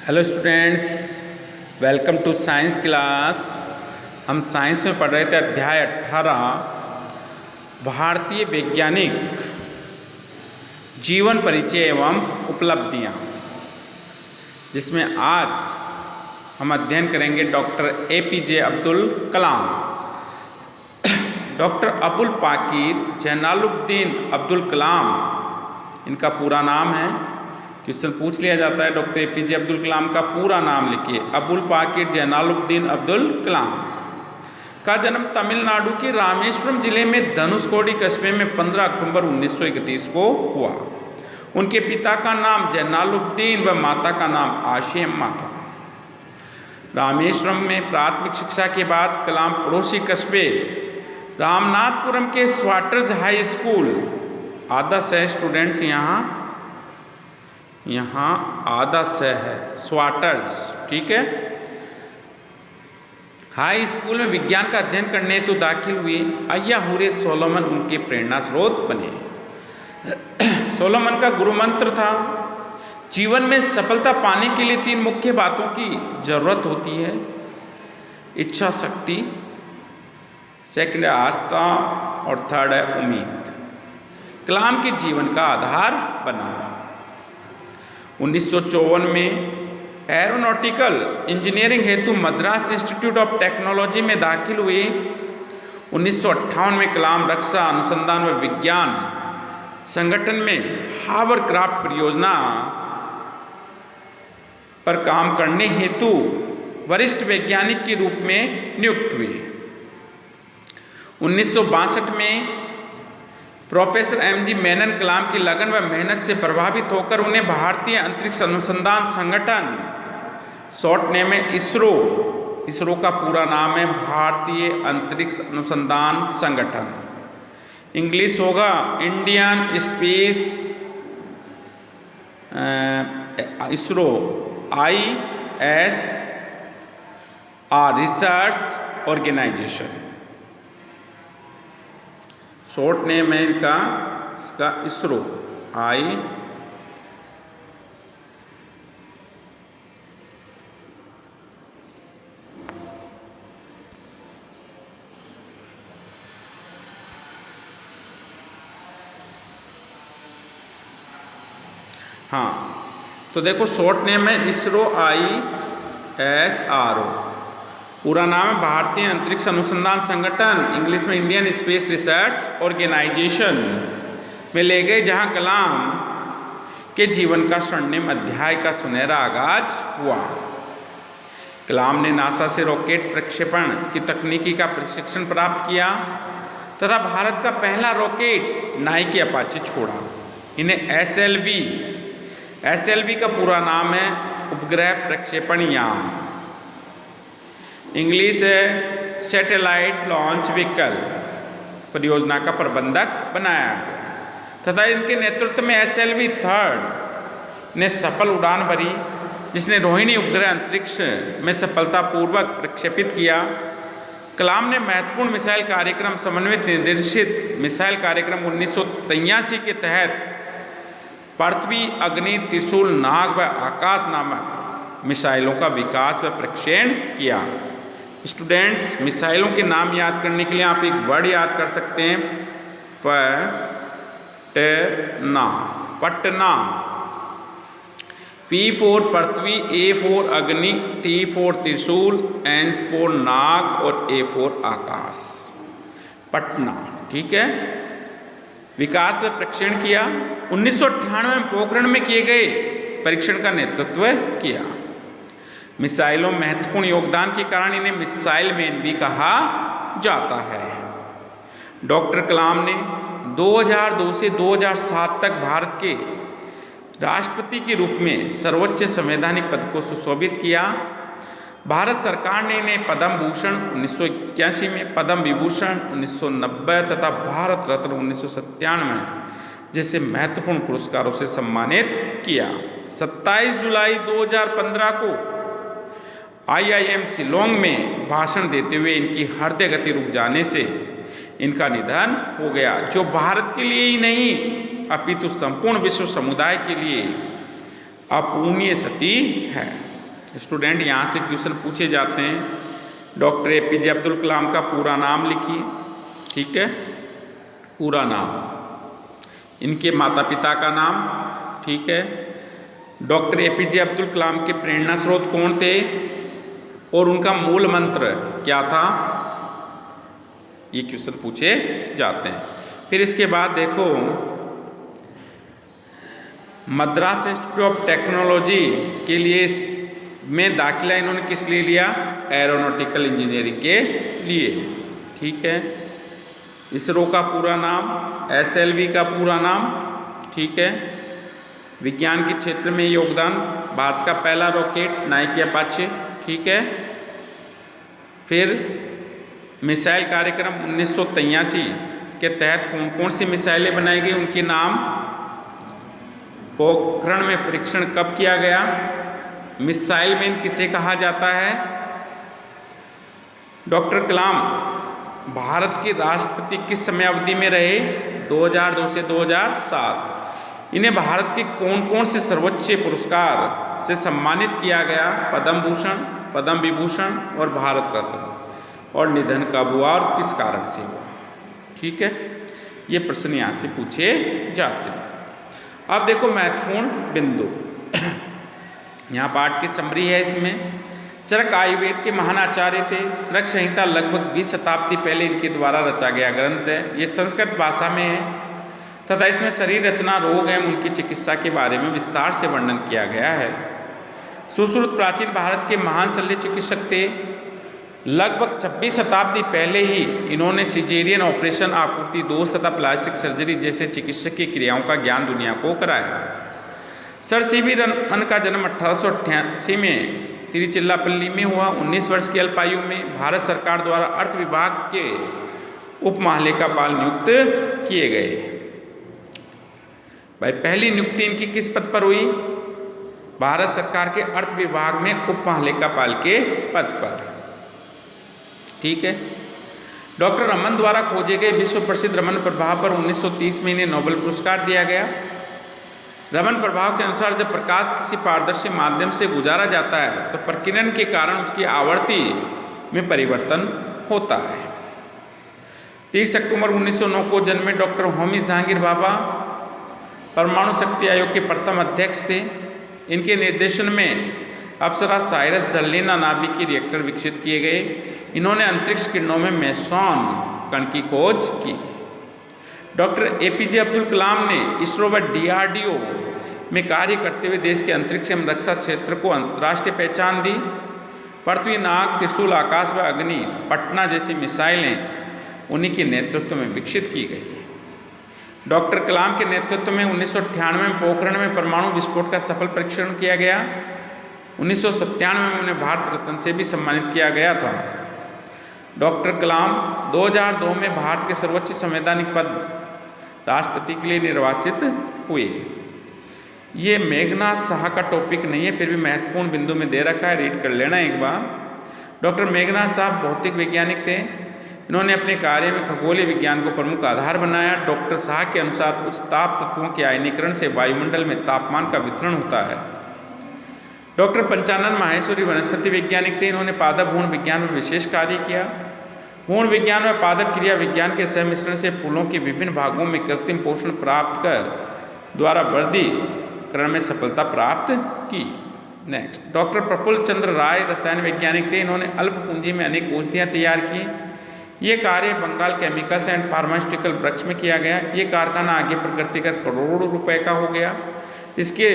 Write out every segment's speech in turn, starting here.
Hello students, welcome to science class. हम science में पढ़ रहे थे अध्याय 18 भारतीय वैज्ञानिक जीवन परिचय एवं उपलब्धियां, जिसमें आज हम अध्ययन करेंगे doctor APJ Abdul Kalam. Doctor Abul Pakir Jainulabdeen Abdul Kalam इनका पूरा नाम है। क्वेश्चन पूछ लिया जाता है डॉक्टर एपीजे अब्दुल कलाम का पूरा नाम लिखिए। अबुल पाकीर जैनुलब्दीन अब्दुल कलाम का जन्म तमिलनाडु के रामेश्वरम जिले में धनुषकोडी कस्बे में 15 अक्टूबर 1931 को हुआ। उनके पिता का नाम जैनुलब्दीन व माता का नाम आशिमा था। रामेश्वरम में प्राथमिक शिक्षा के बाद कलाम पड़ोसी कस्बे रामनाथपुरम के स्वाटर्स हाई स्कूल, आधा से स्टूडेंट्स यहाँ आधा से है स्वाटर्स, ठीक है, हाई स्कूल में विज्ञान का अध्ययन करने हेतु दाखिल हुए। अय्या हुरे सोलोमन उनके प्रेरणा स्रोत बने। सोलोमन का गुरु मंत्र था, जीवन में सफलता पाने के लिए 3 मुख्य बातों की जरूरत होती है। इच्छा शक्ति, सेकंड है आस्था और थर्ड है उम्मीद। कलाम के जीवन का आधार बना। 1954 में एरोनॉटिकल इंजीनियरिंग हेतु मद्रास इंस्टीट्यूट ऑफ टेक्नोलॉजी में दाखिल हुए। 1958 में कलाम रक्षा अनुसंधान व विज्ञान संगठन में हावरक्राफ्ट परियोजना पर काम करने हेतु वरिष्ठ वैज्ञानिक के रूप में नियुक्त हुए। 1962 में प्रोफेसर एमजी मेनन कलाम की लगन व मेहनत से प्रभावित होकर उन्हें भारतीय अंतरिक्ष अनुसंधान संगठन, शॉर्ट नेम है इसरो का पूरा नाम है भारतीय अंतरिक्ष अनुसंधान संगठन, इंग्लिश होगा Indian space ISRO ISR research organisation, short name है इसका इसरो तो देखो शॉर्ट नेम है इसरो ISRO, पूरा नाम है भारतीय अंतरिक्ष अनुसंधान संगठन, इंग्लिश में इंडियन स्पेस रिसर्च ऑर्गेनाइजेशन में ले गए, जहां कलाम के जीवन का स्वर्णिम अध्याय का सुनहरा आगाज हुआ। कलाम ने नासा से रॉकेट प्रक्षेपण की तकनीकी का प्रशिक्षण प्राप्त किया तथा भारत का पहला रॉकेट नाइकी अपाचे छोड़ा। इन्हें SLV का पूरा नाम है उपग्रह प्रक्षेपण यान, इंग्लिश है सैटेलाइट लॉन्च व्हीकल, परियोजना का प्रबंधक बनाया गया तथा इनके नेतृत्व में SLV-3 ने सफल उड़ान भरी, जिसने रोहिणी उपग्रह अंतरिक्ष में सफलतापूर्वक प्रक्षेपित किया। कलाम ने महत्वपूर्ण मिसाइल कार्यक्रम समन्वित निर्देशित मिसाइल कार्यक्रम 1983 के तहत पृथ्वी, अग्नि, त्रिशूल, नाग व आकाश नामक मिसाइलों का विकास व प्रक्षेपण किया। स्टूडेंट्स, मिसाइलों के नाम याद करने के लिए आप एक वर्ड याद कर सकते हैं, पटना। P4 पृथ्वी, A4 अग्नि, T4 त्रिशूल, N4 नाग और A4 आकाश, पटना, ठीक है। विकास व प्रक्षेपण किया। 1998 में पोखरण में किए गए परीक्षण का नेतृत्व किया। मिसाइलों में महत्वपूर्ण योगदान के कारण इन्हें मिसाइल मैन भी कहा जाता है। डॉक्टर कलाम ने 2002 से 2007 तक भारत के राष्ट्रपति के रूप में सर्वोच्च संवैधानिक पद को सुशोभित किया। भारत सरकार ने इन्हें पद्म भूषण 1981 में, पद्म विभूषण 1990 तथा भारत रत्न 1997 जैसे महत्वपूर्ण पुरस्कारों से सम्मानित किया। 27 जुलाई 2015 को IIM शिलोंग में भाषण देते हुए इनकी हृदय गति रुक जाने से इनका निधन हो गया, जो भारत के लिए ही नहीं अपितु संपूर्ण विश्व समुदाय के लिए अपूर्णीय क्षति है। स्टूडेंट यहाँ से क्वेश्चन पूछे जाते हैं। डॉक्टर APJ अब्दुल कलाम का पूरा नाम लिखिए, ठीक है, पूरा नाम, इनके माता पिता का नाम, ठीक है। डॉक्टर APJ अब्दुल कलाम के प्रेरणा स्रोत कौन थे और उनका मूल मंत्र क्या था, ये क्वेश्चन पूछे जाते हैं। फिर इसके बाद देखो, मद्रास इंस्टीट्यूट ऑफ टेक्नोलॉजी के लिए में दाखिला इन्होंने किस लिए लिया, एरोनॉटिकल इंजीनियरिंग के लिए, ठीक है। इसरो का पूरा नाम, SLV का पूरा नाम, ठीक है। विज्ञान के क्षेत्र में योगदान, भारत का पहला रॉकेट नाइकी अपाचे, ठीक है। फिर मिसाइल कार्यक्रम 1983 के तहत कौन कौन सी मिसाइलें बनाई गई, उनके नाम। पोखरण में परीक्षण कब किया गया, मिसाइल मैन किसे कहा जाता है। डॉक्टर कलाम भारत के राष्ट्रपति किस समय अवधि में रहे, 2002 से 2007। इन्हें भारत के कौन कौन से सर्वोच्च पुरस्कार से सम्मानित किया गया, पद्म भूषण, पद्म विभूषण और भारत रत्न, और निधन कब हुआ और किस कारण से हुआ, ठीक है। ये प्रश्न यहाँ से पूछे जाते हैं। अब देखो महत्वपूर्ण बिंदु, यहाँ पाठ की समरी है। इसमें चरक आयुर्वेद के महान आचार्य थे। चरक संहिता लगभग 20 शताब्दी पहले इनके द्वारा रचा गया ग्रंथ है। ये संस्कृत भाषा में है तथा इसमें शरीर रचना, रोग एवं उनकी चिकित्सा के बारे में विस्तार से वर्णन किया गया है। सुश्रुत प्राचीन भारत के महान शल्य चिकित्सक थे। लगभग 26 शताब्दी पहले ही इन्होंने सिजेरियन ऑपरेशन, आपूर्ति दोष तथा प्लास्टिक सर्जरी जैसे चिकित्सकीय क्रियाओं का ज्ञान दुनिया को कराया। सर CV रमन का जन्म 1888 में तिरुचिरापल्ली में हुआ। 19 वर्ष की अल्पायु में भारत सरकार द्वारा अर्थ विभाग के उप महालेखापाल नियुक्त किए गए। भाई पहली नियुक्ति इनकी किस पद पर हुई, भारत सरकार के अर्थ विभाग में उप महालेखापाल के पद पर, ठीक है। डॉक्टर रमन द्वारा खोजे गए विश्व प्रसिद्ध रमन प्रभाव पर 1930 में इन्हें नोबेल पुरस्कार दिया गया। रमन प्रभाव के अनुसार जब प्रकाश किसी पारदर्शी माध्यम से गुजारा जाता है तो प्रकीर्णन के कारण उसकी आवृत्ति में परिवर्तन होता है। 30 अक्टूबर 1909 को जन्मे डॉक्टर होमी जहांगीर भाभा परमाणु शक्ति आयोग के प्रथम अध्यक्ष थे। इनके निर्देशन में अप्सरा साइरस जर्लिना नाभिकीय रिएक्टर विकसित किए गए। इन्होंने अंतरिक्ष किरणों में मेसॉन कण की खोज की। डॉक्टर APJ अब्दुल कलाम ने इसरो व DRDO में कार्य करते हुए देश के अंतरिक्ष एवं रक्षा क्षेत्र को अंतर्राष्ट्रीय पहचान दी। पृथ्वी, नाग, त्रिशूल, आकाश व अग्नि, पटना जैसी मिसाइलें उन्हीं के नेतृत्व में विकसित की गई। डॉक्टर कलाम के नेतृत्व में 1998 में पोखरण में परमाणु विस्फोट का सफल परीक्षण किया गया। 1997 में उन्हें भारत रत्न से भी सम्मानित किया गया था। डॉक्टर कलाम 2002 में भारत के सर्वोच्च संवैधानिक पद राष्ट्रपति के लिए निर्वाचित हुए। ये मेघनाथ साहा का टॉपिक नहीं है, फिर भी महत्वपूर्ण बिंदु में दे रखा है, रीड कर लेना एक बार। डॉक्टर मेघनाथ साहा भौतिक वैज्ञानिक थे। इन्होंने अपने कार्य में खगोलीय विज्ञान को प्रमुख आधार बनाया। डॉक्टर साहा के अनुसार उच्च ताप तत्वों के आयनीकरण से वायुमंडल में तापमान का वितरण होता है। डॉक्टर पंचानन माहेश्वरी वनस्पति वैज्ञानिक थे। इन्होंने पादप भ्रूण विज्ञान में विशेष कार्य किया। भ्रूण विज्ञान व पादप क्रिया विज्ञान के सहमिश्रण से फूलों के विभिन्न भागों में कृत्रिम पोषण प्राप्त कर द्वारा वर्गीकरण में सफलता प्राप्त की। नेक्स्ट, डॉक्टर प्रफुल्ल चंद्र राय रसायन वैज्ञानिक थे। इन्होंने अल्प पूंजी में अनेक औषधियाँ तैयार की। ये कार्य बंगाल केमिकल्स एंड फार्मास्यूटिकल वृक्ष में किया गया। ये कारखाना आगे प्रगति कर करोड़ों रुपए का हो गया। इसके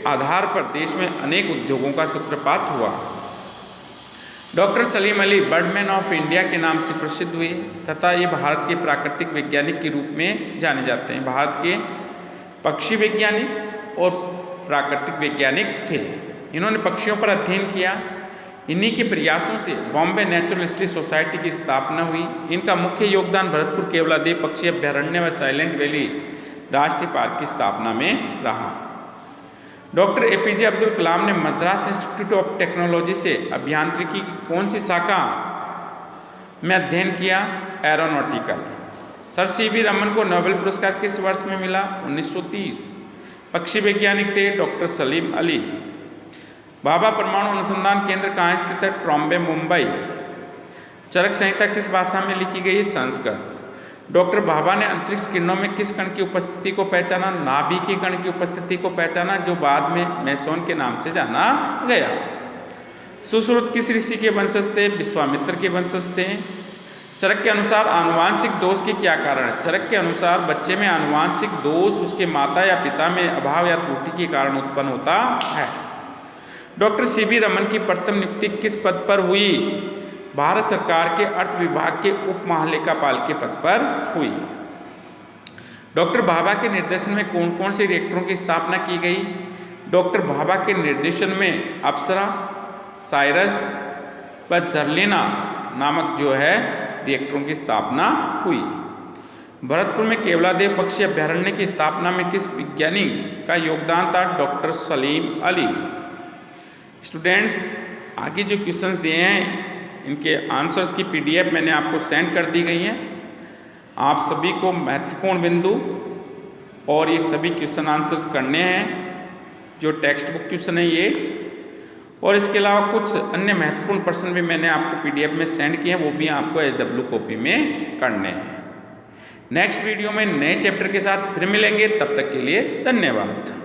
आधार पर देश में अनेक उद्योगों का सूत्रपात हुआ। Doctor Salim Ali Birdman of India के नाम से प्रसिद्ध हुए तथा ये भारत के प्राकृतिक वैज्ञानिक के रूप में जाने जाते हैं। भारत के पक्षी वैज्ञानिक और प्राकृतिक वैज्ञानिक थे। इन्होंने पक्षियों पर अध्ययन किया। इन्हीं के प्रयासों से बॉम्बे नेचुरल हिस्ट्री सोसाइटी की स्थापना हुई। इनका मुख्य योगदान भरतपुर केवलादेव पक्षी अभ्यारण्य व साइलेंट वैली राष्ट्रीय पार्क की स्थापना में रहा। डॉक्टर APJ अब्दुल कलाम ने मद्रास इंस्टीट्यूट ऑफ टेक्नोलॉजी से अभियांत्रिकी की कौन सी शाखा में अध्ययन किया, एरोनॉटिकल। सर CV रमन को नोबेल पुरस्कार किस वर्ष में मिला, 1930। पक्षी वैज्ञानिक थे डॉक्टर सलीम अली। भाभा परमाणु अनुसंधान केंद्र कहाँ स्थित है? ट्रॉम्बे, मुंबई। चरक संहिता किस भाषा में लिखी गई है? संस्कृत। डॉक्टर भाभा ने अंतरिक्ष किरणों में किस कण की उपस्थिति को पहचाना? नाभिकीय कण की उपस्थिति को पहचाना, जो बाद में मेसोन के नाम से जाना गया। सुश्रुत किस ऋषि के वंशज थे? विश्वामित्र के वंशज थे। चरक के अनुसार आनुवांशिक दोष के क्या कारण है? चरक के अनुसार बच्चे में आनुवांशिक दोष उसके माता या पिता में अभाव या त्रुटि के कारण उत्पन्न होता है। डॉक्टर सीवी रमन की प्रथम नियुक्ति किस पद पर हुई? भारत सरकार के अर्थ विभाग के उप महालेखापाल के पद पर हुई। डॉक्टर भाभा के निर्देशन में कौन कौन से रिएक्टरों की स्थापना की गई? डॉक्टर भाभा के निर्देशन में अप्सरा, साइरस व झर्लिना नामक जो है रिएक्टरों की स्थापना हुई। भरतपुर में केवलादेव पक्षी अभ्यारण्य की स्थापना में किस वैज्ञानिक का योगदान था? डॉक्टर सलीम अली। स्टूडेंट्स, आगे जो क्वेश्चंस दिए हैं इनके आंसर्स की पीडीएफ मैंने आपको सेंड कर दी गई है। आप सभी को महत्वपूर्ण बिंदु और ये सभी क्वेश्चन आंसर्स करने हैं, जो टेक्स्ट बुक क्वेश्चन है ये, और इसके अलावा कुछ अन्य महत्वपूर्ण प्रश्न भी मैंने आपको पीडीएफ में सेंड किए हैं, वो भी आपको एसडब्ल्यू कॉपी में करने हैं। नेक्स्ट वीडियो में नए चैप्टर के साथ फिर मिलेंगे, तब तक के लिए धन्यवाद।